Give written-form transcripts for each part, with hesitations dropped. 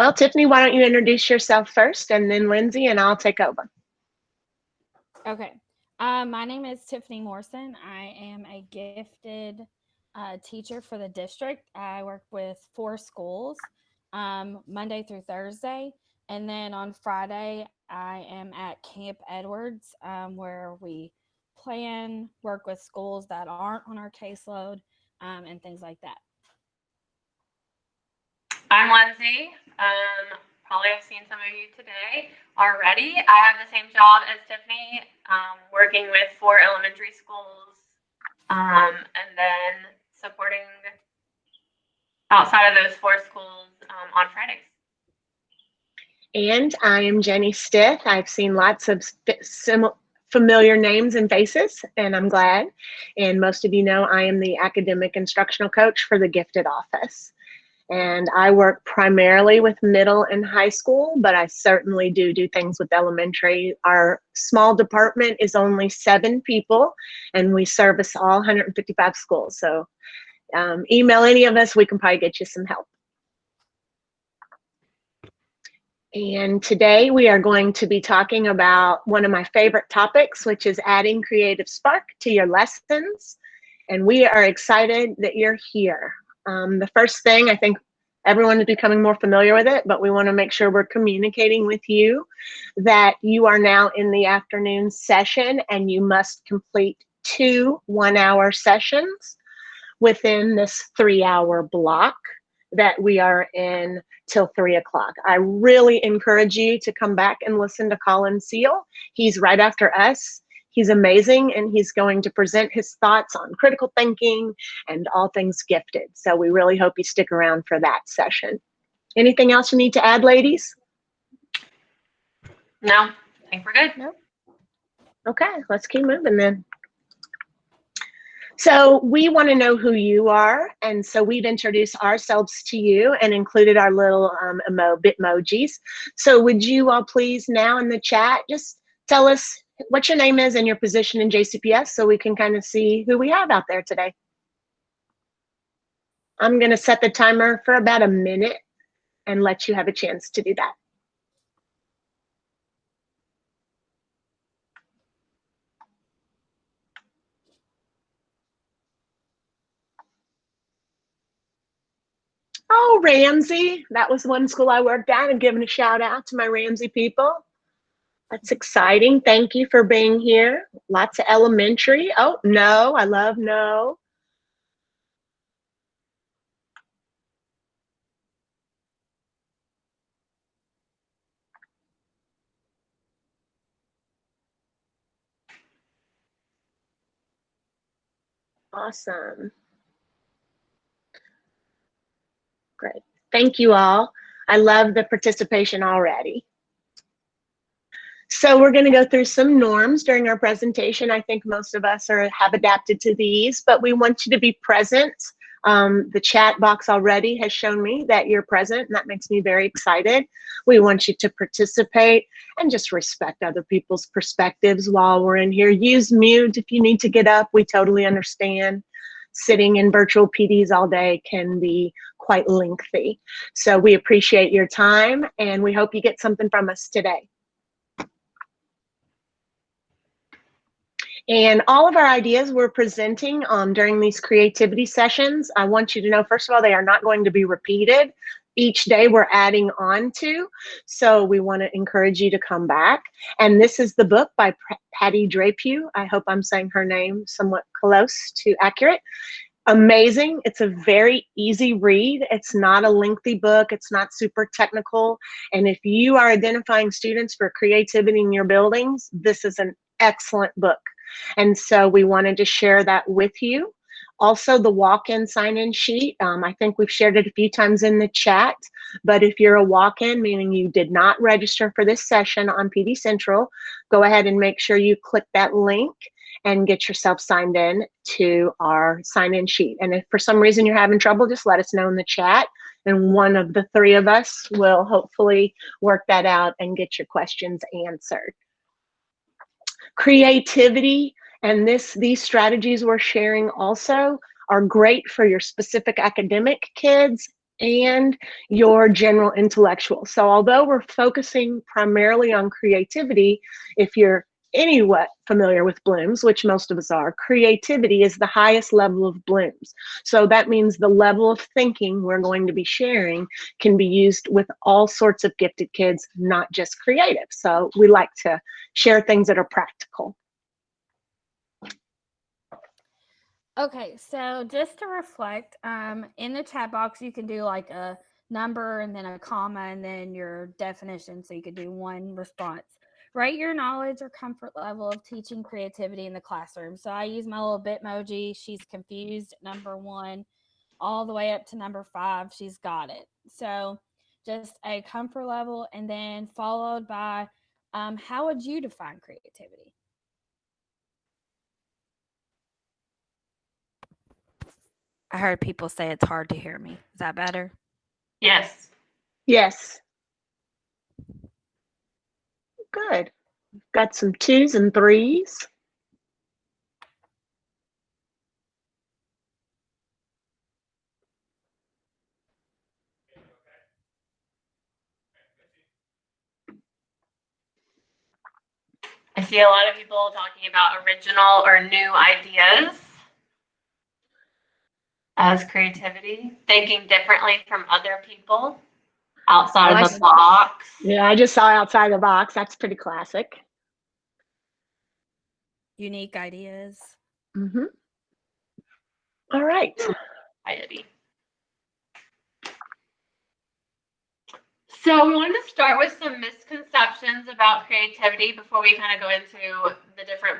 Well, Tiffany, why don't you introduce yourself first, and then Lindsay, and I'll take over. Okay. My name is Tiffany Morrison. I am a gifted teacher for the district. I work with 4 schools Monday through Thursday. And then on Friday, I am at Camp Edwards, where we plan, work with schools that aren't on our caseload, and things like that. I'm Lindsay. Probably have seen some of you today already. I have the same job as Tiffany, working with 4 elementary schools, and then supporting outside of those 4 schools on Fridays. And I am Jenny Stith. I've seen lots of familiar names and faces, and I'm glad. And most of you know I am the academic instructional coach for the gifted office. And I work primarily with middle and high school, but I certainly do things with elementary. Our small department is only 7 people, and we service all 155 schools. So email any of us, we can probably get you some help. And today we are going to be talking about one of my favorite topics, which is adding creative spark to your lessons. And we are excited that you're here. The first thing, I think everyone is becoming more familiar with it, but we want to make sure we're communicating with you that you are now in the afternoon session and you must complete 2 one-hour sessions within this 3-hour block that we are in till 3 o'clock. I really encourage you to come back and listen to Colin Seal. He's right after us. He's amazing, and he's going to present his thoughts on critical thinking and all things gifted. So we really hope you stick around for that session. Anything else you need to add, ladies? No, I think we're good. Nope. Okay, let's keep moving then. So we want to know who you are, and so we've introduced ourselves to you and included our little Bitmojis. So would you all please now in the chat just tell us what your name is and your position in JCPS so we can kind of see who we have out there today. I'm going to set the timer for about a minute and let you have a chance to do that. Oh, Ramsey. That was one school I worked at, and giving a shout out to my Ramsey people. That's exciting. Thank you for being here. Lots of elementary. Oh, no. I love no. Awesome. Great. Thank you all. I love the participation already. So we're going to go through some norms during our presentation. I think most of us have adapted to these, but we want you to be present. The chat box already has shown me that you're present, and that makes me very excited. We want you to participate and just respect other people's perspectives while we're in here. Use mute if you need to get up. We totally understand. Sitting in virtual PDs all day can be quite lengthy. So we appreciate your time, and we hope you get something from us today. And all of our ideas we're presenting during these creativity sessions, I want you to know, first of all, they are not going to be repeated. Each day we're adding on to, so we want to encourage you to come back. And this is the book by Patty Drapeau. I hope I'm saying her name somewhat close to accurate. Amazing. It's a very easy read. It's not a lengthy book. It's not super technical. And if you are identifying students for creativity in your buildings, this is an excellent book. And so we wanted to share that with you. Also, the walk-in sign-in sheet, I think we've shared it a few times in the chat, but if you're a walk-in, meaning you did not register for this session on PD Central, go ahead and make sure you click that link and get yourself signed in to our sign-in sheet. And if for some reason you're having trouble, just let us know in the chat, and one of the 3 of us will hopefully work that out and get your questions answered. Creativity and these strategies we're sharing also are great for your specific academic kids and your general intellectual. So although we're focusing primarily on creativity, if you're anywhat familiar with Bloom's, which most of us are, creativity is the highest level of Bloom's. So that means the level of thinking we're going to be sharing can be used with all sorts of gifted kids, not just creative. So we like to share things that are practical. Okay, so just to reflect, in the chat box, you can do like a number and then a comma and then your definition. So you could do one response. Rate your knowledge or comfort level of teaching creativity in the classroom. So I use my little Bitmoji. She's confused, number 1, all the way up to number 5. She's got it. So just a comfort level, and then followed by how would you define creativity? I heard people say it's hard to hear me. Is that better? Yes. Yes. Good. Got some 2s and 3s. I see a lot of people talking about original or new ideas as creativity, thinking differently from other people, outside of the box. Yeah, I just saw outside the box. That's pretty classic. Unique ideas. Mm-hmm. All right. Society. So we wanted to start with some misconceptions about creativity before we kind of go into the different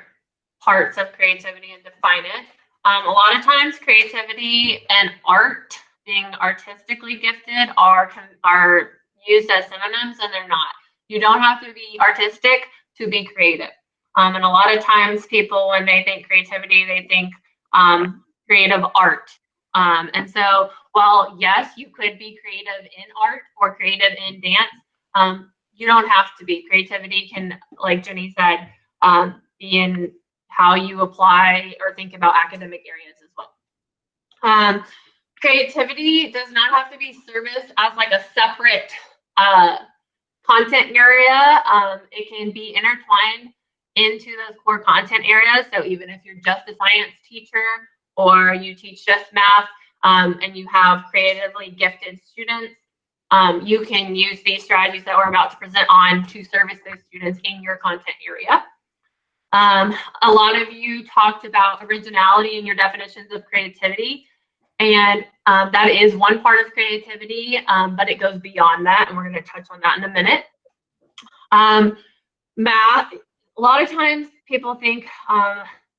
parts of creativity and define it. A lot of times creativity and art, being artistically gifted, are used as synonyms, and they're not. You don't have to be artistic to be creative. And a lot of times people, when they think creativity, they think creative art. And so, while yes, you could be creative in art or creative in dance, you don't have to be. Creativity can, like Jenny said, be in how you apply or think about academic areas as well. Creativity does not have to be serviced as like a separate content area. It can be intertwined into those core content areas. So even if you're just a science teacher or you teach just math, and you have creatively gifted students, you can use these strategies that we're about to present on to service those students in your content area. A lot of you talked about originality in your definitions of creativity, and that is one part of creativity, but it goes beyond that, and we're going to touch on that in a minute. Math, a lot of times people think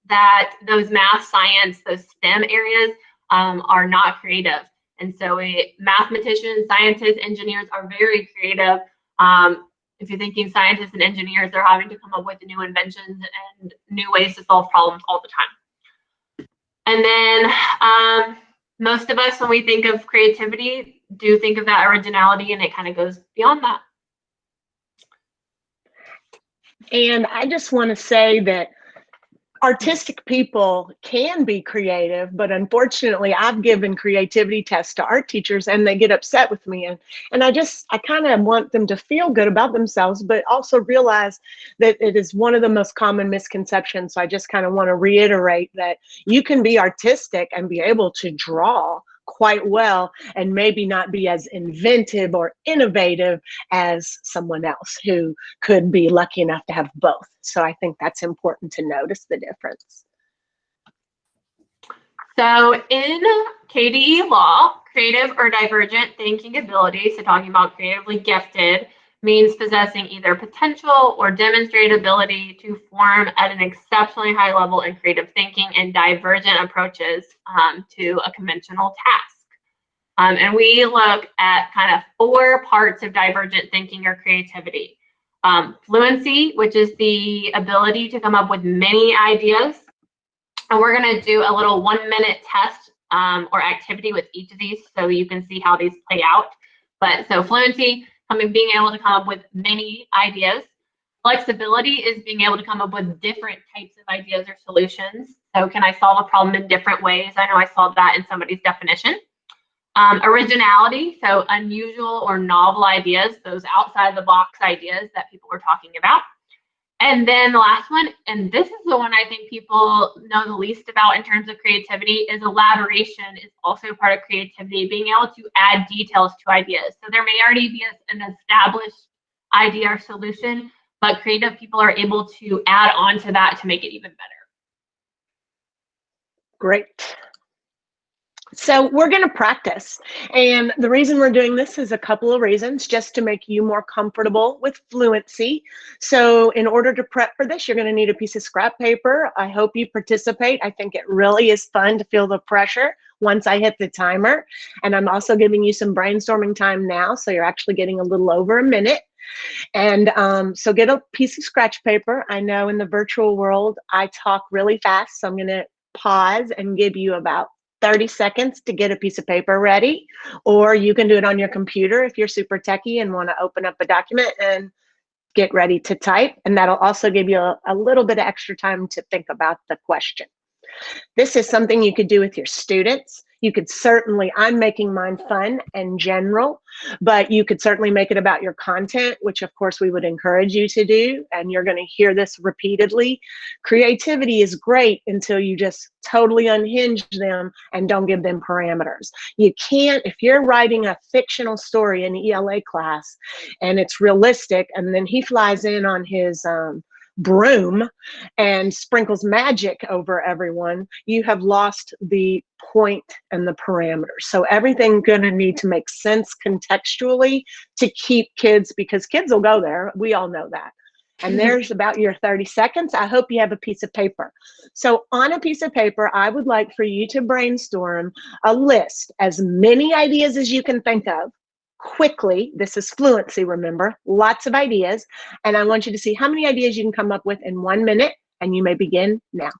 that those math, science, those STEM areas are not creative. And so mathematicians, scientists, engineers are very creative. If you're thinking scientists and engineers, they're having to come up with new inventions and new ways to solve problems all the time. And then most of us, when we think of creativity, do think of that originality, and it kind of goes beyond that. And I just want to say that artistic people can be creative, but unfortunately I've given creativity tests to art teachers and they get upset with me, and I kind of want them to feel good about themselves, but also realize that it is one of the most common misconceptions. So I just kind of want to reiterate that you can be artistic and be able to draw quite well and maybe not be as inventive or innovative as someone else who could be lucky enough to have both. So I think that's important to notice the difference. So in KDE law, creative or divergent thinking ability, so talking about creatively gifted, means possessing either potential or demonstrated ability to form at an exceptionally high level in creative thinking and divergent approaches to a conventional task. And we look at kind of 4 parts of divergent thinking or creativity. Fluency, which is the ability to come up with many ideas. And we're going to do a little 1-minute test or activity with each of these so you can see how these play out. But so fluency, being able to come up with many ideas. Flexibility is being able to come up with different types of ideas or solutions. So can I solve a problem in different ways? I know I saw that in somebody's definition. Originality, so unusual or novel ideas, those outside the box ideas that people were talking about. And then the last one, and this is the one I think people know the least about in terms of creativity, is elaboration is also part of creativity, being able to add details to ideas. So there may already be an established idea or solution, but creative people are able to add on to that to make it even better. Great. So we're going to practice. And the reason we're doing this is a couple of reasons, just to make you more comfortable with fluency. So in order to prep for this, you're going to need a piece of scrap paper. I hope you participate. I think it really is fun to feel the pressure once I hit the timer. And I'm also giving you some brainstorming time now, so you're actually getting a little over a minute. And so get a piece of scratch paper. I know in the virtual world, I talk really fast, so I'm going to pause and give you about 30 seconds to get a piece of paper ready, or you can do it on your computer if you're super techie and want to open up a document and get ready to type. And that'll also give you a little bit of extra time to think about the question. This is something you could do with your students. You could certainly, I'm making mine fun and general, but you could certainly make it about your content, which of course we would encourage you to do. And you're going to hear this repeatedly. Creativity is great until you just totally unhinge them and don't give them parameters. You can't, if you're writing a fictional story in ELA class and it's realistic, and then he flies in on his broom and sprinkles magic over everyone, you have lost the point and the parameters. So everything gonna need to make sense contextually to keep kids, because kids will go there. We all know that. And there's about your 30 seconds. I hope you have a piece of paper. So on a piece of paper, I would like for you to brainstorm a list, as many ideas as you can think of, quickly. This is fluency, remember, lots of ideas. And I want you to see how many ideas you can come up with in 1 minute, and you may begin now.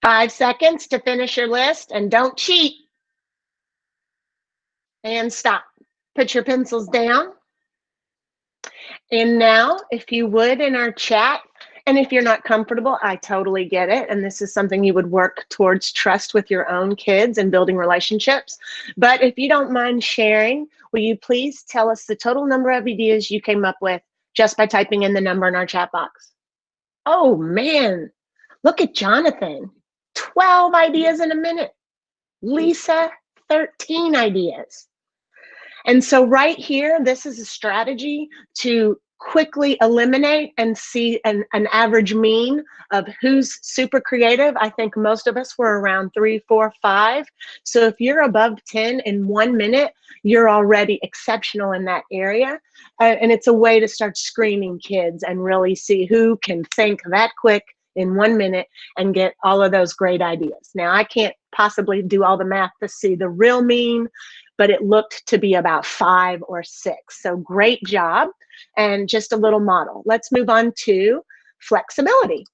Five seconds to finish your list, and don't cheat. And stop. Put your pencils down. And now, if you would, in our chat, and if you're not comfortable, I totally get it. And this is something you would work towards, trust with your own kids and building relationships. But if you don't mind sharing, will you please tell us the total number of ideas you came up with just by typing in the number in our chat box? Oh man, look at Jonathan. 12 ideas in a minute. Lisa, 13 ideas. And so right here, this is a strategy to quickly eliminate and see an average mean of who's super creative. I think most of us were around 3, 4, 5. So if you're above 10 in 1 minute, you're already exceptional in that area. And it's a way to start screening kids and really see who can think that quick in 1 minute and get all of those great ideas. Now, I can't possibly do all the math to see the real mean, but it looked to be about 5 or 6. So great job, and just a little model. Let's move on to flexibility.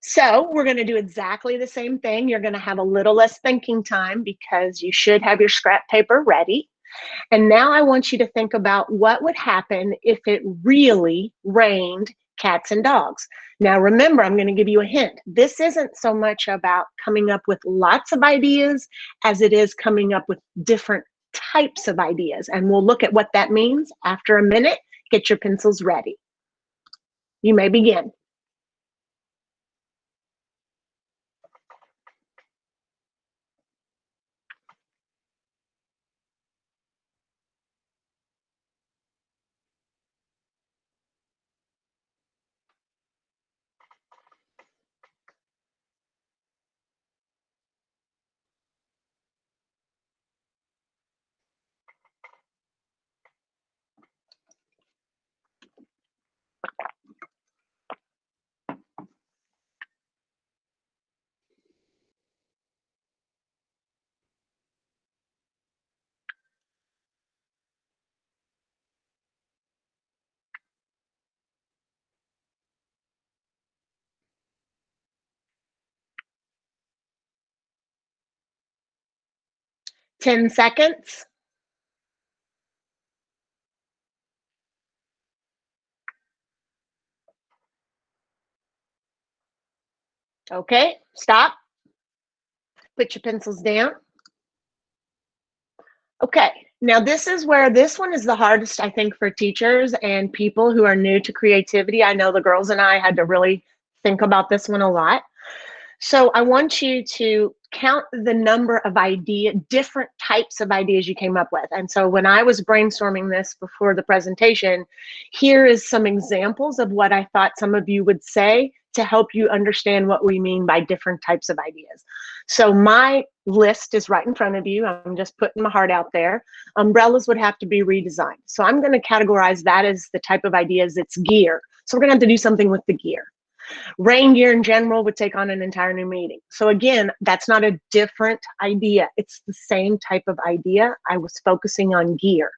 So we're going to do exactly the same thing. You're going to have a little less thinking time because you should have your scrap paper ready. And now I want you to think about what would happen if it really rained cats and dogs. Now remember, I'm going to give you a hint. This isn't so much about coming up with lots of ideas as it is coming up with different types of ideas. And we'll look at what that means after a minute. Get your pencils ready. You may begin. 10 seconds. Okay, stop. Put your pencils down. Okay, now this is where this one is the hardest, I think, for teachers and people who are new to creativity. I know the girls and I had to really think about this one a lot. So I want you to count the number of different types of ideas you came up with. And so when I was brainstorming this before the presentation, here is some examples of what I thought some of you would say to help you understand what we mean by different types of ideas. So my list is right in front of you. I'm just putting my heart out there. Umbrellas would have to be redesigned. So I'm going to categorize that as the type of ideas. It's gear. So we're going to have to do something with the gear. Rain gear in general would take on an entire new meaning. So again, that's not a different idea. It's the same type of idea. I was focusing on gear.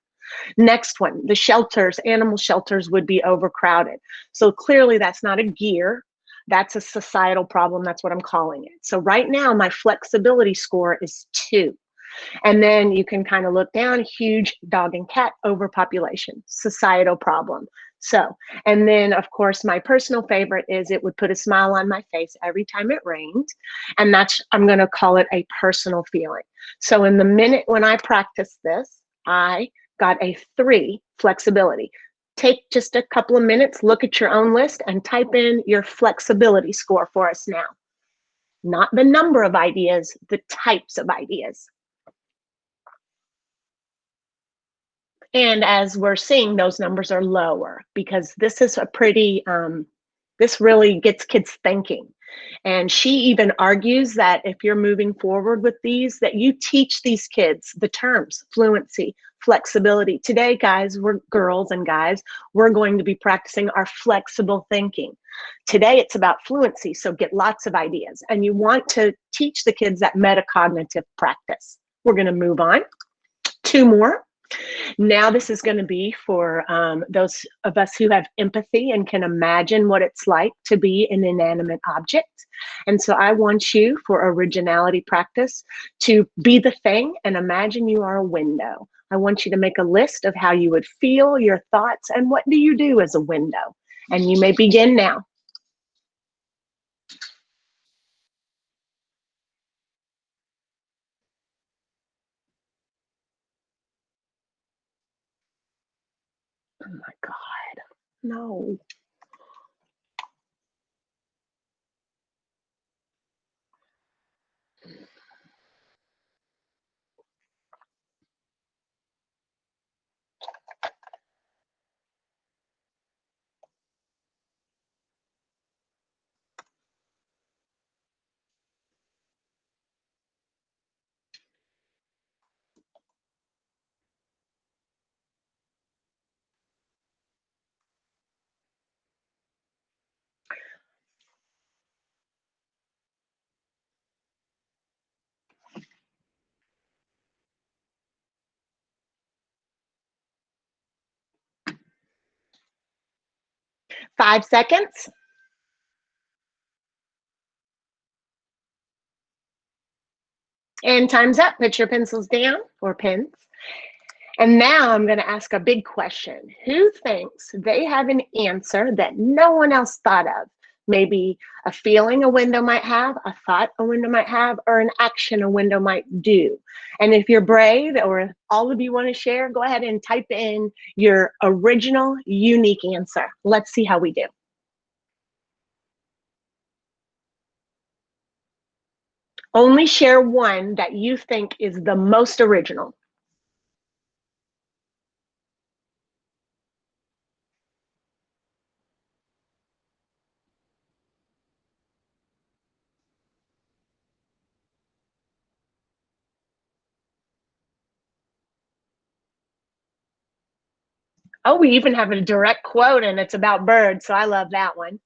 Next one, the shelters, animal shelters would be overcrowded. So clearly that's not a gear. That's a societal problem. That's what I'm calling it. So right now my flexibility score is 2. And then you can kind of look down, huge dog and cat overpopulation, societal problem. So, and then of course, my personal favorite is it would put a smile on my face every time it rained. And that's, I'm going to call it a personal feeling. So in the minute when I practiced this, I got a 3 flexibility. Take just a couple of minutes, look at your own list and type in your flexibility score for us now. Not the number of ideas, the types of ideas. And as we're seeing, those numbers are lower because this is a pretty, this really gets kids thinking. And she even argues that if you're moving forward with these, that you teach these kids the terms, fluency, flexibility. Today, guys, we're girls and guys, we're going to be practicing our flexible thinking. Today, it's about fluency, so get lots of ideas. And you want to teach the kids that metacognitive practice. We're going to move on. 2 more. Now this is going to be for those of us who have empathy and can imagine what it's like to be an inanimate object. And so I want you, for originality practice, to be the thing and imagine you are a window. I want you to make a list of how you would feel, your thoughts, and what do you do as a window. And you may begin now. Oh my God, no. Five seconds. And time's up. Put your pencils down or pens. And now I'm going to ask a big question. Who thinks they have an answer that no one else thought of? Maybe a feeling a window might have, a thought a window might have, or an action a window might do. And if you're brave or if all of you want to share, go ahead and type in your original, unique answer. Let's see how we do. Only share one that you think is the most original. Oh, we even have a direct quote and it's about birds, so I love that one.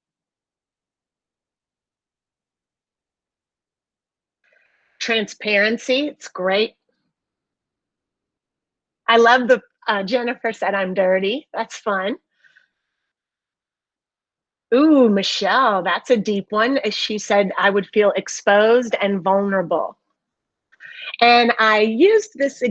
Transparency, it's great. I love the Jennifer said I'm dirty. That's fun. Ooh, Michelle, that's a deep one. She said I would feel exposed and vulnerable. And I used this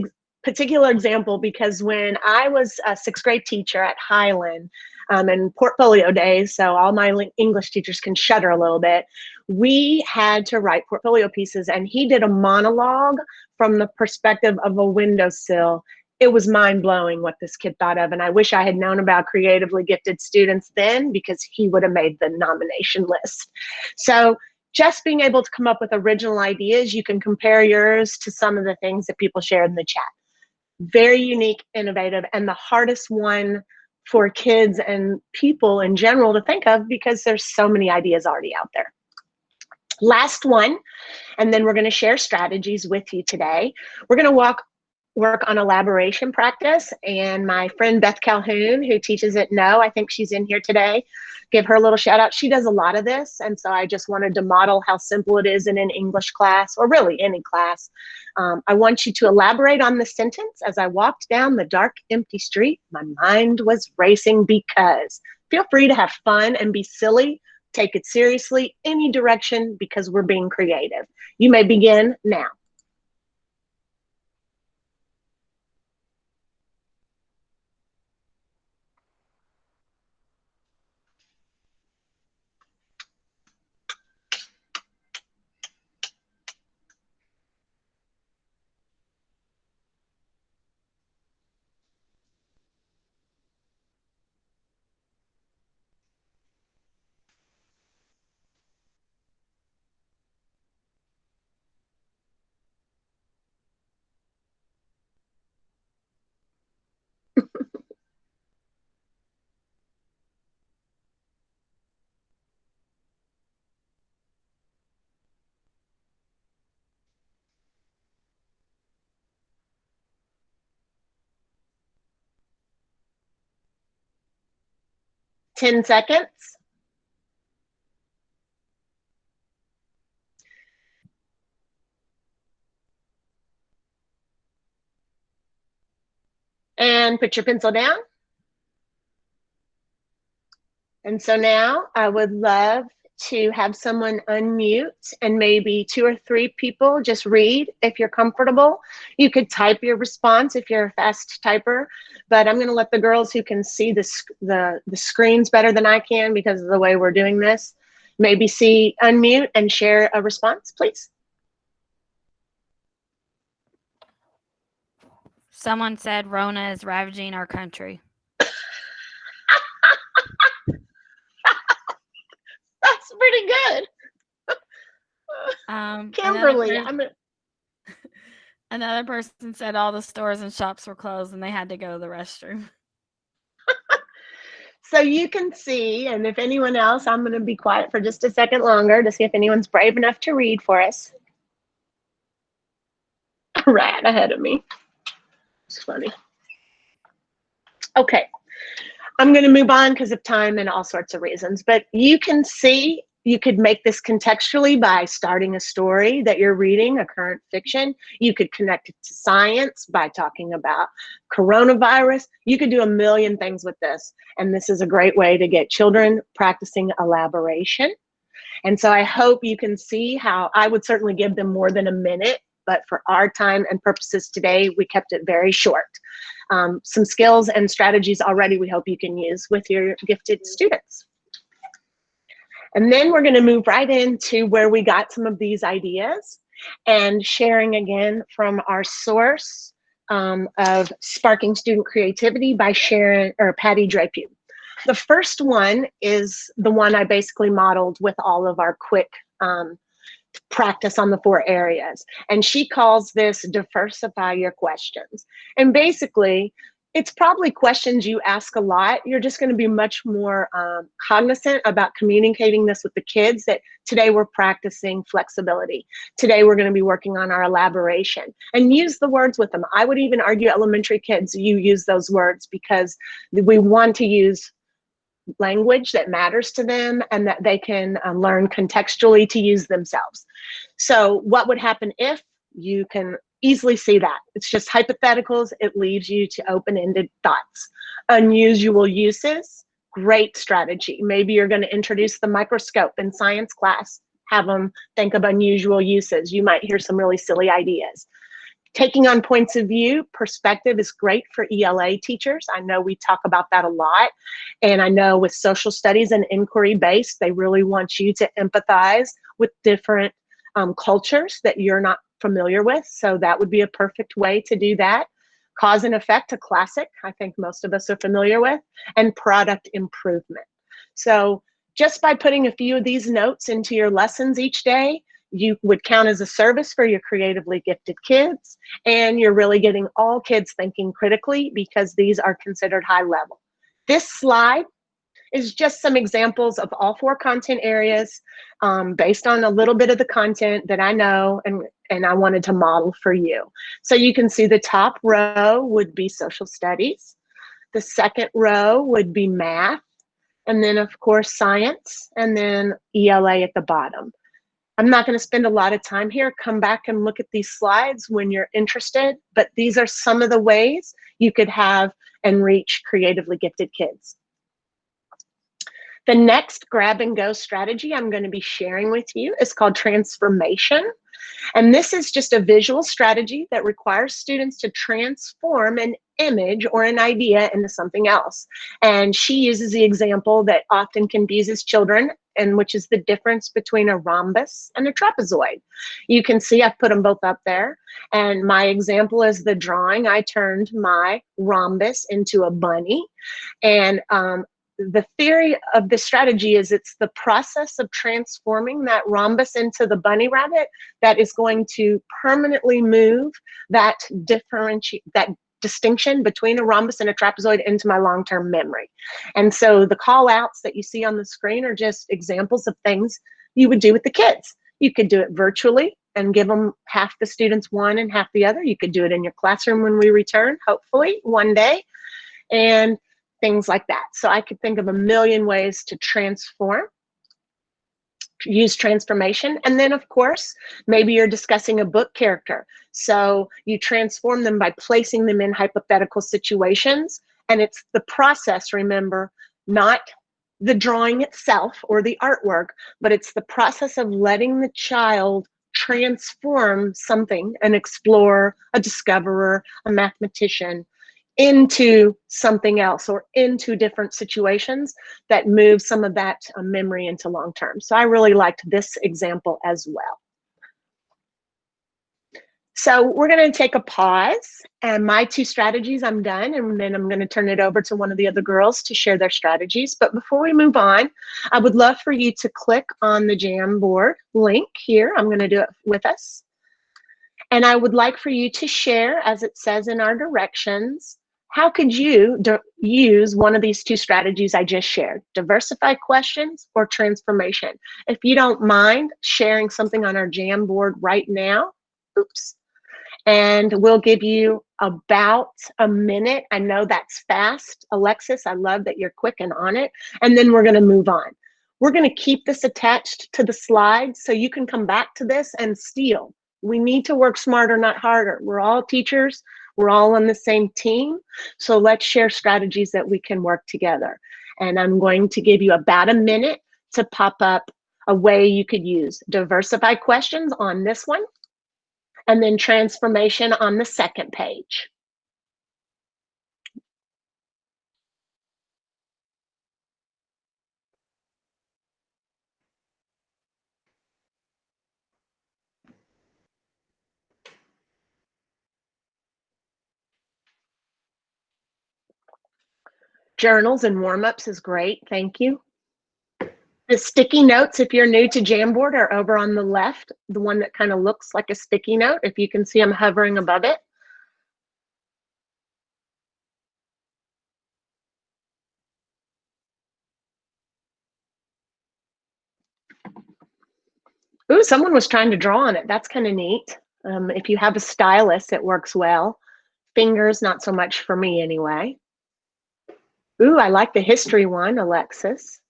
particular example because when I was a sixth grade teacher at Highland, in portfolio days, so all my English teachers can shudder a little bit, we had to write portfolio pieces, and he did a monologue from the perspective of a windowsill. It was mind-blowing what this kid thought of, and I wish I had known about creatively gifted students then, because he would have made the nomination list. So just being able to come up with original ideas, you can compare yours to some of the things that people shared in the chat. Very unique, innovative, and the hardest one for kids and people in general to think of, because there's so many ideas already out there. Last one, and then we're going to share strategies with you today. We're going to work on elaboration practice, and my friend Beth Calhoun, who teaches at No, I think she's in here today, give her a little shout out. She does a lot of this, and so I just wanted to model how simple it is in an English class, or really any class. I want you to elaborate on the sentence: as I walked down the dark, empty street, my mind was racing because. Feel free to have fun and be silly. Take it seriously, any direction, because we're being creative. You may begin now. Ten seconds. And put your pencil down. And so now I would love to have someone unmute, and maybe 2 or 3 people just read if you're comfortable. You could type your response if you're a fast typer, but I'm going to let the girls who can see the screens better than I can because of the way we're doing this, maybe unmute and share a response, please. Someone said Rona is ravaging our country. That's pretty good. Kimberly, another person said all the stores and shops were closed and they had to go to the restroom. So you can see, and if anyone else, I'm going to be quiet for just a second longer to see if anyone's brave enough to read for us. Right ahead of me. It's funny. Okay, I'm going to move on because of time and all sorts of reasons, but you can see you could make this contextually by starting a story that you're reading, a current fiction. You could connect it to science by talking about coronavirus. You could do a million things with this, and this is a great way to get children practicing elaboration. And so I hope you can see how I would certainly give them more than a minute, but for our time and purposes today, we kept it very short. Some skills and strategies already we hope you can use with your gifted students. And then we're going to move right into where we got some of these ideas and sharing again from our source of Sparking Student Creativity by Patty Drapew. The first one is the one I basically modeled with all of our quick practice on the 4 areas. And she calls this Diversify Your Questions. And basically, it's probably questions you ask a lot. You're just going to be much more cognizant about communicating this with the kids, that today we're practicing flexibility. Today we're going to be working on our elaboration, and use the words with them. I would even argue elementary kids, you use those words because we want to use language that matters to them and that they can learn contextually to use themselves. So what would happen if you can easily see that? It's just hypotheticals. It leaves you to open-ended thoughts. Unusual uses, great strategy. Maybe you're going to introduce the microscope in science class. Have them think of unusual uses. You might hear some really silly ideas. Taking on points of view, perspective is great for ELA teachers. I know we talk about that a lot. And I know with social studies and inquiry-based, they really want you to empathize with different cultures that you're not familiar with. So that would be a perfect way to do that. Cause and effect, a classic, I think most of us are familiar with, and product improvement. So just by putting a few of these notes into your lessons each day, you would count as a service for your creatively gifted kids, and you're really getting all kids thinking critically because these are considered high level. This slide is just some examples of all 4 content areas based on a little bit of the content that I know and I wanted to model for you. So you can see the top row would be social studies. The second row would be math. And then, of course, science, and then ELA at the bottom. I'm not going to spend a lot of time here. Come back and look at these slides when you're interested, but these are some of the ways you could have and reach creatively gifted kids. The next grab and go strategy I'm going to be sharing with you is called transformation. And this is just a visual strategy that requires students to transform an image or an idea into something else. And she uses the example that often confuses children, and which is the difference between a rhombus and a trapezoid. You can see I've put them both up there. And my example is the drawing. I turned my rhombus into a bunny. And the theory of this strategy is it's the process of transforming that rhombus into the bunny rabbit that is going to permanently move that distinction between a rhombus and a trapezoid into my long-term memory. And so the call outs that you see on the screen are just examples of things you would do with the kids. You could do it virtually and give them half the students one and half the other. You could do it in your classroom when we return, hopefully one day. And things like that. So I could think of a million ways to transform, use transformation. And then, of course, maybe you're discussing a book character. So you transform them by placing them in hypothetical situations. And it's the process, remember, not the drawing itself or the artwork, but it's the process of letting the child transform something, an explorer, a discoverer, a mathematician, into something else or into different situations that move some of that memory into long term. So I really liked this example as well. So we're going to take a pause, and my 2 strategies, I'm done, and then I'm going to turn it over to one of the other girls to share their strategies. But before we move on, I would love for you to click on the Jamboard link here. I'm going to do it with us. And I would like for you to share, as it says in our directions, how could you use one of these 2 strategies I just shared, diversify questions or transformation? If you don't mind sharing something on our Jamboard right now, oops, and we'll give you about a minute. I know that's fast. Alexis, I love that you're quick and on it. And then we're going to move on. We're going to keep this attached to the slides so you can come back to this and steal. We need to work smarter, not harder. We're all teachers. We're all on the same team. So let's share strategies that we can work together. And I'm going to give you about a minute to pop up a way you could use diversify questions on this one, and then transformation on the second page. Journals and warm-ups is great, thank you. The sticky notes, if you're new to Jamboard, are over on the left, the one that kind of looks like a sticky note, if you can see them hovering above it. Ooh, someone was trying to draw on it. That's kind of neat. If you have a stylus, it works well. Fingers, not so much for me anyway. Ooh, I like the history one, Alexis.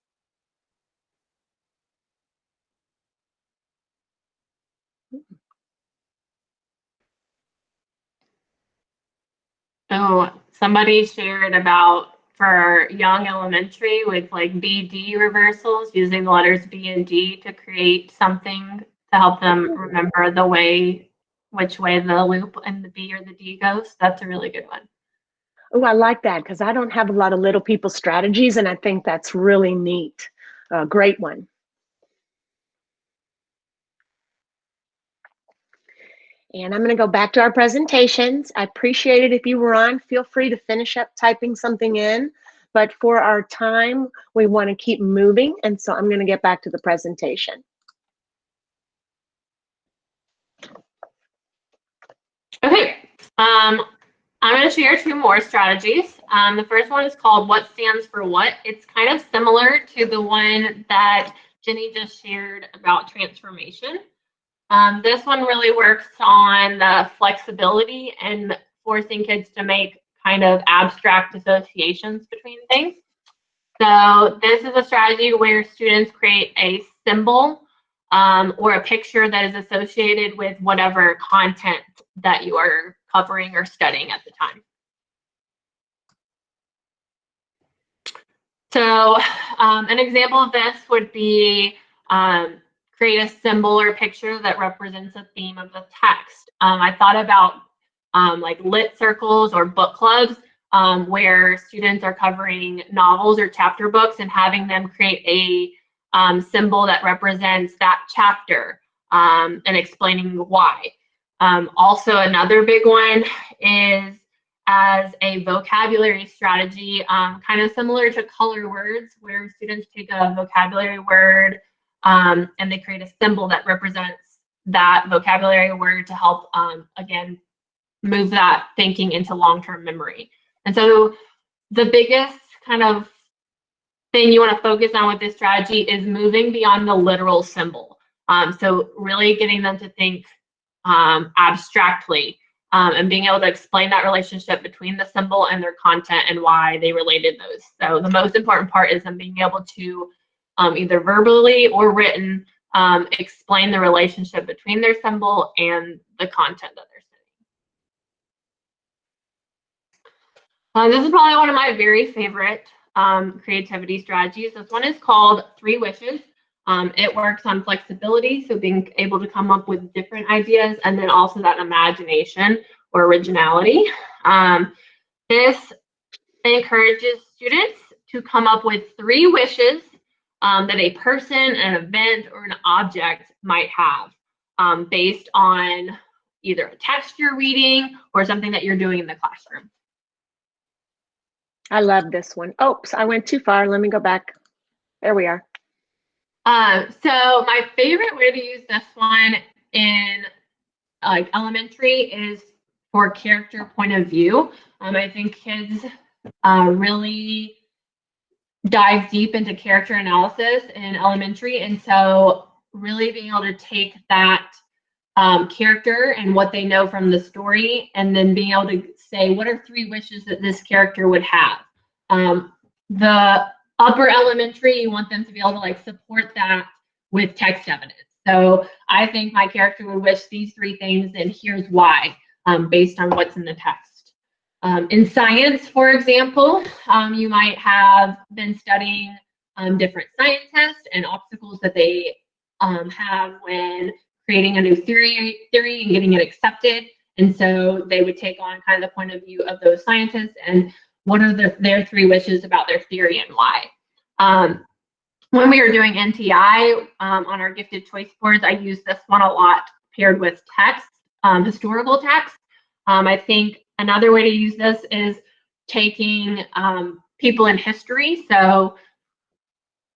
Oh, somebody shared about for young elementary with like BD reversals, using the letters B and D to create something to help them remember the way which way the loop and the B or the D goes. That's a really good one. Oh, I like that because I don't have a lot of little people strategies, and I think that's really neat. Great one. And I'm going to go back to our presentations. I appreciate it if you were on. Feel free to finish up typing something in. But for our time, we want to keep moving. And so I'm going to get back to the presentation. Okay. I'm going to share two more strategies. The first one is called What Stands for What. It's kind of similar to the one that Jenny just shared about transformation. This one really works on the flexibility and forcing kids to make kind of abstract associations between things. So this is a strategy where students create a symbol or a picture that is associated with whatever content that you are covering or studying at the time. So an example of this would be create a symbol or picture that represents a theme of the text. I thought about like lit circles or book clubs where students are covering novels or chapter books and having them create a symbol that represents that chapter and explaining why. Also, another big one is as a vocabulary strategy, kind of similar to color words, where students take a vocabulary word and they create a symbol that represents that vocabulary word to help, again, move that thinking into long-term memory. And so the biggest kind of thing you want to focus on with this strategy is moving beyond the literal symbol. So really getting them to think abstractly and being able to explain that relationship between the symbol and their content and why they related those. So the most important part is them being able to either verbally or written explain the relationship between their symbol and the content that they're studying. This is probably one of my very favorite creativity strategies. This one is called 3 Wishes. It works on flexibility, so being able to come up with different ideas, and then also that imagination or originality. This encourages students to come up with 3 wishes that a person, an event, or an object might have based on either a text you're reading or something that you're doing in the classroom. I love this one. Oops, I went too far. Let me go back. There we are. So my favorite way to use this one in like elementary is for character point of view. I think kids really dive deep into character analysis in elementary, and so really being able to take that character and what they know from the story, and then being able to say, what are 3 wishes that this character would have? The upper elementary, you want them to be able to like support that with text evidence. So I think my character would wish these 3 things, and here's why, based on what's in the text. In science, for example, you might have been studying different scientists and obstacles that they have when creating a new theory and getting it accepted. And so they would take on kind of the point of view of those scientists and what are their 3 wishes about their theory and why. When we were doing NTI on our gifted choice boards, I used this one a lot paired with text, historical text. I think another way to use this is taking people in history. So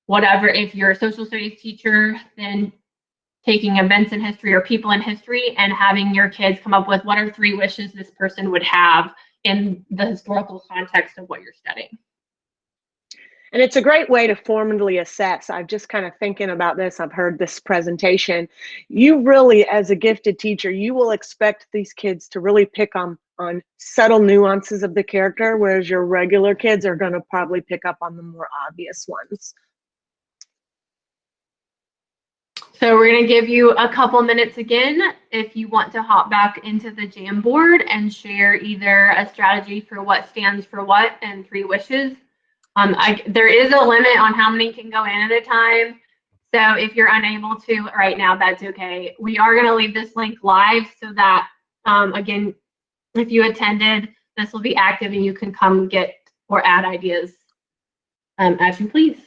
whatever, if you're a social studies teacher, then taking events in history or people in history and having your kids come up with what are 3 wishes this person would have in the historical context of what you're studying. And it's a great way to formally assess. I'm just kind of thinking about this. I've heard this presentation. You really, as a gifted teacher, you will expect these kids to really pick on subtle nuances of the character, whereas your regular kids are going to probably pick up on the more obvious ones. So we're going to give you a couple minutes again if you want to hop back into the Jamboard and share either a strategy for what stands for what and 3 wishes. There is a limit on how many can go in at a time. So if you're unable to right now, that's okay. We are going to leave this link live so that, again, if you attended, this will be active and you can come get or add ideas as you please.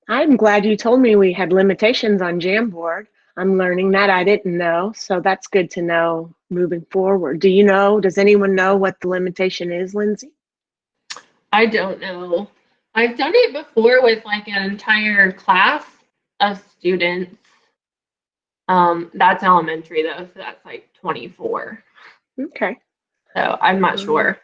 I'm glad you told me we had limitations on Jamboard. I'm learning that. I didn't know, so that's good to know moving forward. Do you know, does anyone know what the limitation is, Lindsay? I don't know. I've done it before with like an entire class of students. That's elementary though, so that's like 24. Okay. So I'm not sure.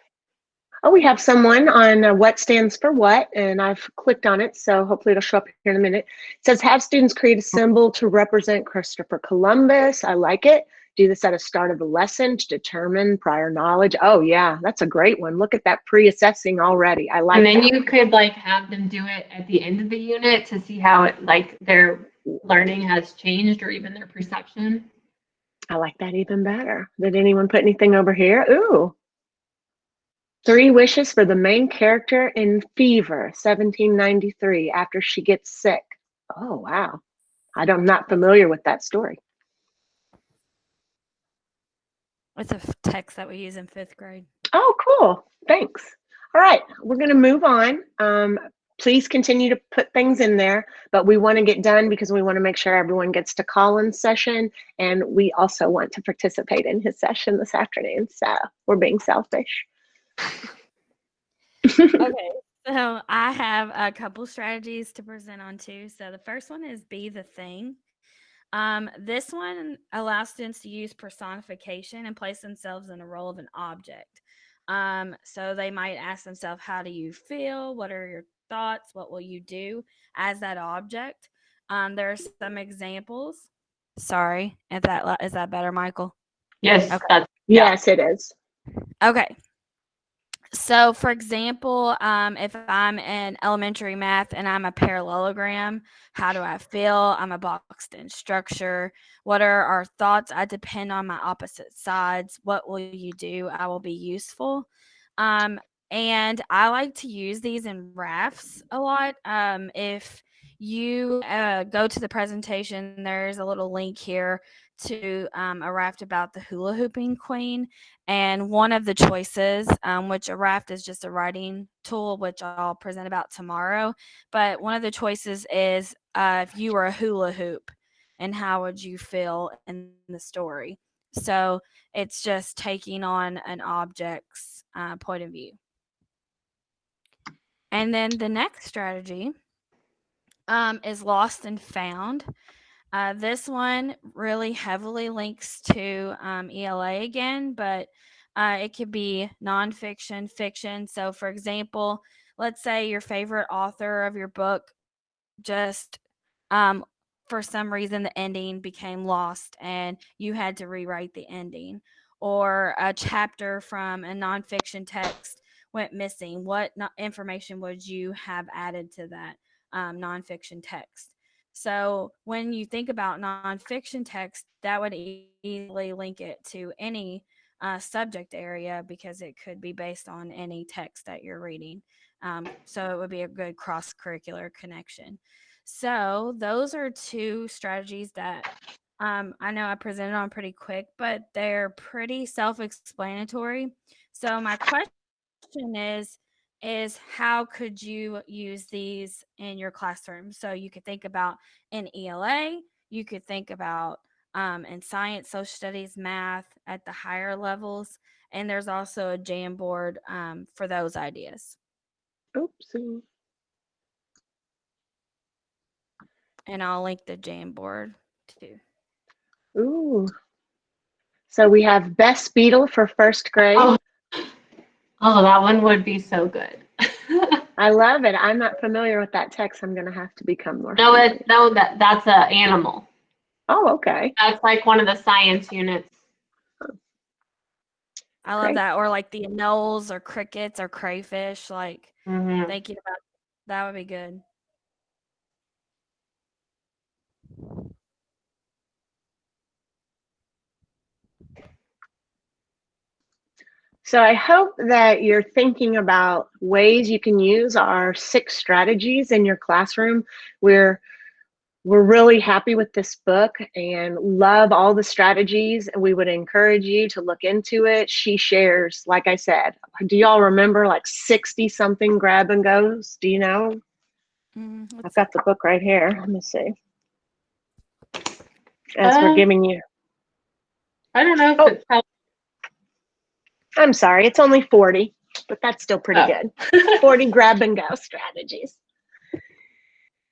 Oh, we have someone on what stands for what, and I've clicked on it, so hopefully it'll show up here in a minute. It says, have students create a symbol to represent Christopher Columbus. I like it. Do this at the start of the lesson to determine prior knowledge. Oh, yeah, that's a great one. Look at that pre-assessing already. I like And then that. you could like have them do it at the end of the unit to see how it like their learning has changed or even their perception. I like that even better. Did anyone put anything over here? Ooh. 3 wishes for the main character in Fever, 1793, after she gets sick. Oh, wow. I'm not familiar with that story. It's a text that we use in 5th grade. Oh, cool. Thanks. All right, we're going to move on. Please continue to put things in there, but we want to get done because we want to make sure everyone gets to Colin's session, and we also want to participate in his session this afternoon, so we're being selfish. Okay, so I have a couple strategies to present on too. So the first one is be the thing. This one allows students to use personification and place themselves in the role of an object. So they might ask themselves, how do you feel? What are your thoughts? What will you do as that object? There are some examples. Sorry, is that better, Michael? Yes, Okay. Yes, it is. Okay. So, for example, if I'm in elementary math and I'm a parallelogram, how do I feel? I'm a boxed in structure. What are our thoughts? I depend on my opposite sides. What will you do? I will be useful. And I like to use these in rafts a lot. If you go to the presentation, there's a little link here to a raft about the hula hooping queen. And one of the choices, which a raft is just a writing tool, which I'll present about tomorrow. But one of the choices is if you were a hula hoop, and how would you feel in the story? So it's just taking on an object's point of view. And then the next strategy is lost and found. This one really heavily links to ELA again, but it could be nonfiction, fiction. So, for example, let's say your favorite author of your book just, um, for some reason, the ending became lost and you had to rewrite the ending, or a chapter from a nonfiction text went missing. What information would you have added to that nonfiction text? So when you think about nonfiction text, that would easily link it to any subject area because it could be based on any text that you're reading. So it would be a good cross curricular connection. So those are 2 strategies that I know I presented on pretty quick, but they're pretty self-explanatory. So my question is how could you use these in your classroom? So you could think about in ELA, you could think about in science, social studies, math at the higher levels, and there's also a Jamboard for those ideas. Oopsie. And I'll link the Jamboard too. Ooh. So we have Best Beetle for 1st grade. Oh, that one would be so good. I love it. I'm not familiar with that text. I'm going to have to become more No, familiar. that's an animal. Oh, okay. That's like one of the science units. I love Great. that. Or like the anoles or crickets or crayfish. Like thinking about that would be good. So I hope that you're thinking about ways you can use our 6 strategies in your classroom. We're really happy with this book and love all the strategies, and we would encourage you to look into it. She shares, like I said, do y'all remember like 60 something grab and goes? Do you know? I've got the book right here. Let me see. As we're giving you. I don't know if it's probably. I'm sorry, it's only 40, but that's still pretty good. 40 grab and go strategies.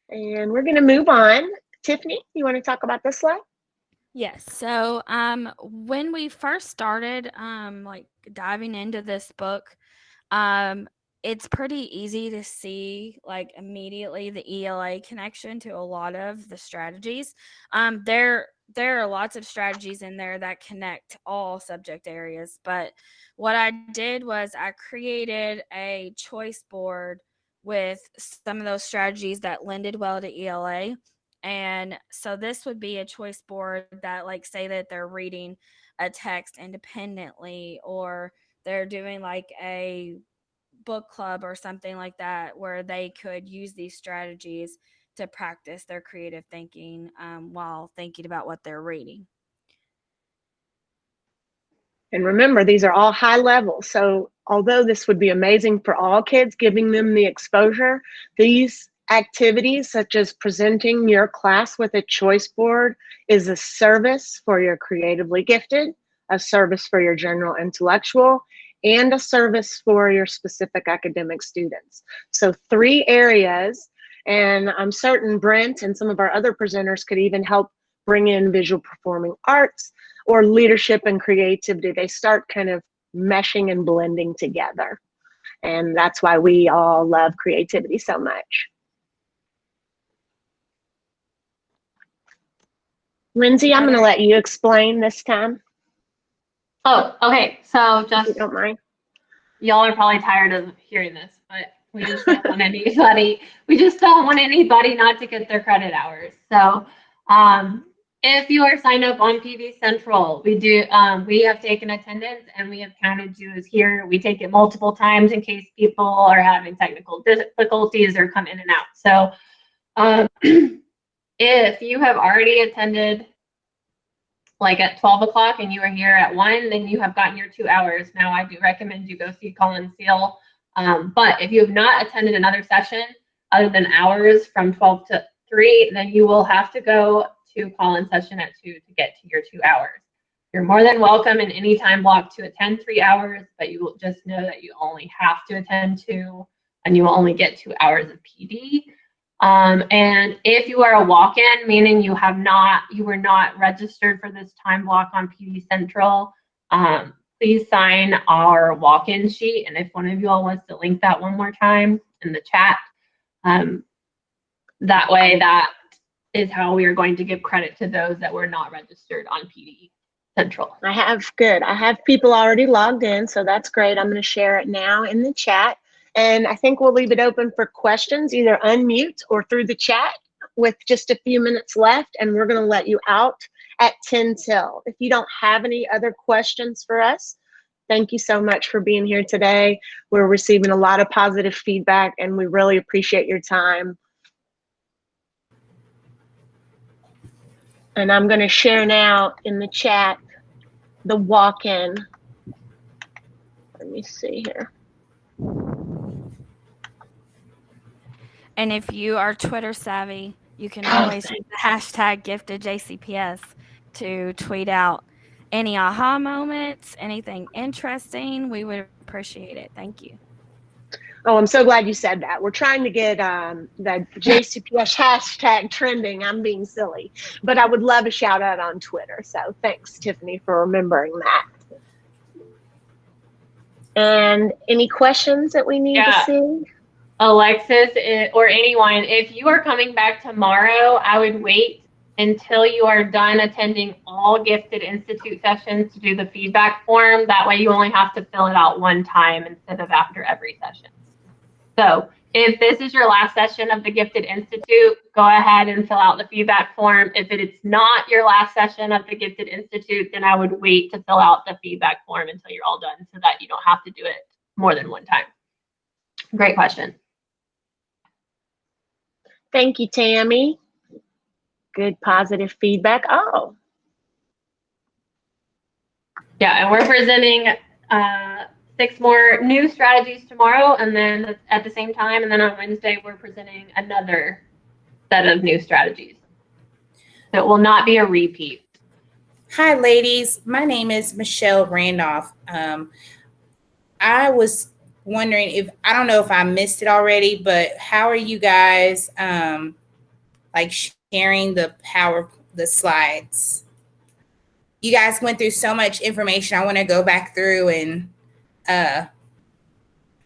And we're going to move on. Tiffany, you want to talk about this slide? Yes. So when we first started like diving into this book, it's pretty easy to see like immediately the ELA connection to a lot of the strategies. There are lots of strategies in there that connect all subject areas, but what I did was I created a choice board with some of those strategies that lended well to ELA. And so this would be a choice board that, like, say that they're reading a text independently, or they're doing like a book club or something like that, where they could use these strategies to practice their creative thinking while thinking about what they're reading. And remember, these are all high level. So although this would be amazing for all kids, giving them the exposure, these activities, such as presenting your class with a choice board, is a service for your creatively gifted, a service for your general intellectual, and a service for your specific academic students. So 3 areas, and I'm certain Brent and some of our other presenters could even help bring in visual performing arts or leadership and creativity. They start kind of meshing and blending together. And that's why we all love creativity so much. Lindsay, I'm going to let you explain this time. Oh, okay. So just, if you don't mind. Y'all are probably tired of hearing this, but we just don't want anybody, not to get their credit hours. So if you are signed up on PD Central, we have taken attendance and we have counted you as here. We take it multiple times in case people are having technical difficulties or come in and out. So if you have already attended like at 12 o'clock and you are here at 1, then you have gotten your 2 hours. Now, I do recommend you go see Colin Seal. But if you have not attended another session other than hours from 12 to 3, then you will have to go to Colin's session at 2 to get to your 2 hours. You're more than welcome in any time block to attend 3 hours, but you will just know that you only have to attend 2, and you will only get 2 hours of PD. And if you are a walk-in, meaning you were not registered for this time block on PD Central, please sign our walk-in sheet. And if one of you all wants to link that one more time in the chat, that way, that is how we are going to give credit to those that were not registered on PD Central. I have people already logged in, so that's great. I'm going to share it now in the chat. And I think we'll leave it open for questions, either unmute or through the chat with just a few minutes left. And we're going to let you out at 10 till. If you don't have any other questions for us, thank you so much for being here today. We're receiving a lot of positive feedback and we really appreciate your time. And I'm going to share now in the chat the walk-in. Let me see here. And if you are Twitter savvy, you can always use the hashtag GiftedJCPS to tweet out any aha moments, anything interesting. We would appreciate it. Thank you. Oh, I'm so glad you said that. We're trying to get the JCPS hashtag trending. I'm being silly, but I would love a shout out on Twitter. So thanks, Tiffany, for remembering that. And any questions that we need to see? Alexis or anyone, if you are coming back tomorrow, I would wait until you are done attending all Gifted Institute sessions to do the feedback form. That way you only have to fill it out one time instead of after every session. So If this is your last session of the Gifted Institute, go ahead and fill out the feedback form. If it is not your last session of the Gifted Institute, then I would wait to fill out the feedback form until you're all done so that you don't have to do it more than one time. Great question. Thank you, Tammy. Good positive feedback. Oh. Yeah, and we're presenting 6 more new strategies tomorrow, and then at the same time, and then on Wednesday, we're presenting another set of new strategies. So it will not be a repeat. Hi, ladies. My name is Michelle Randolph. I was wondering if, I don't know if I missed it already, but how are you guys like sharing the slides? You guys went through so much information. I want to go back through and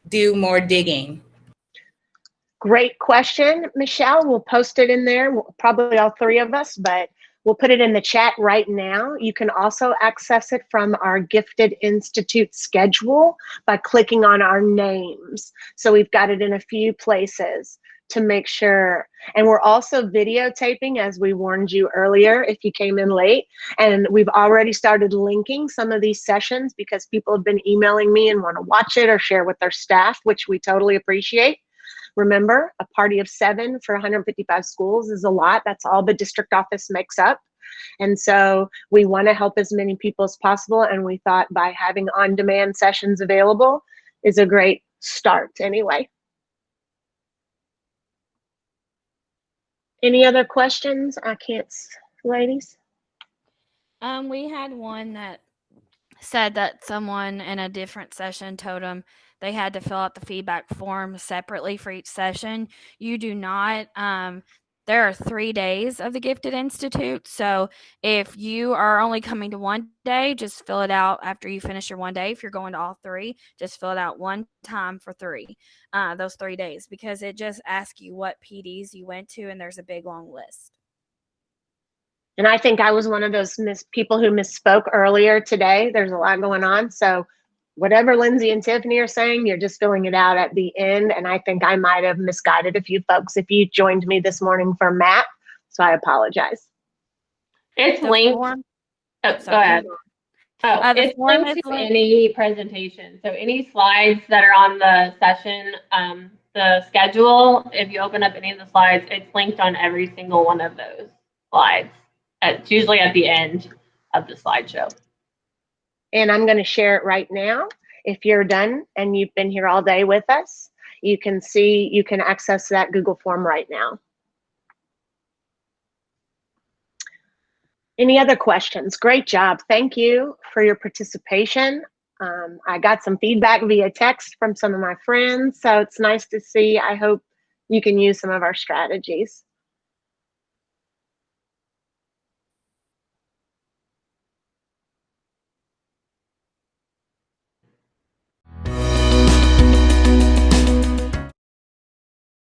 do more digging. Great question, Michelle. We'll post it in there, probably all 3 of us, but we'll put it in the chat right now. You can also access it from our Gifted Institute schedule by clicking on our names. So we've got it in a few places to make sure. And we're also videotaping, as we warned you earlier, if you came in late. And we've already started linking some of these sessions because people have been emailing me and want to watch it or share with their staff, which we totally appreciate. Remember, a party of 7 for 155 schools is a lot. That's all the district office makes up. And so we want to help as many people as possible. And we thought by having on-demand sessions available is a great start anyway. Any other questions? I can't, ladies? We had one that said that someone in a different session told them they had to fill out the feedback form separately for each session. You do not. There are 3 days of the Gifted Institute. So if you are only coming to one day, just fill it out after you finish your one day. If you're going to all 3, just fill it out one time for those 3 days, because it just asks you what PDs you went to, and there's a big long list. And I think I was one of those people who misspoke earlier today. There's a lot going on. So whatever Lindsay and Tiffany are saying, you're just filling it out at the end. And I think I might have misguided a few folks if you joined me this morning for MAP. So I apologize. It's linked. Oh, go ahead. Oh, it's linked to any presentation. So any slides that are on the session, the schedule, if you open up any of the slides, it's linked on every single one of those slides. It's usually at the end of the slideshow. And I'm going to share it right now. If you're done and you've been here all day with us, you can see, you can access that Google form right now. Any other questions? Great job. Thank you for your participation. I got some feedback via text from some of my friends, so it's nice to see. I hope you can use some of our strategies.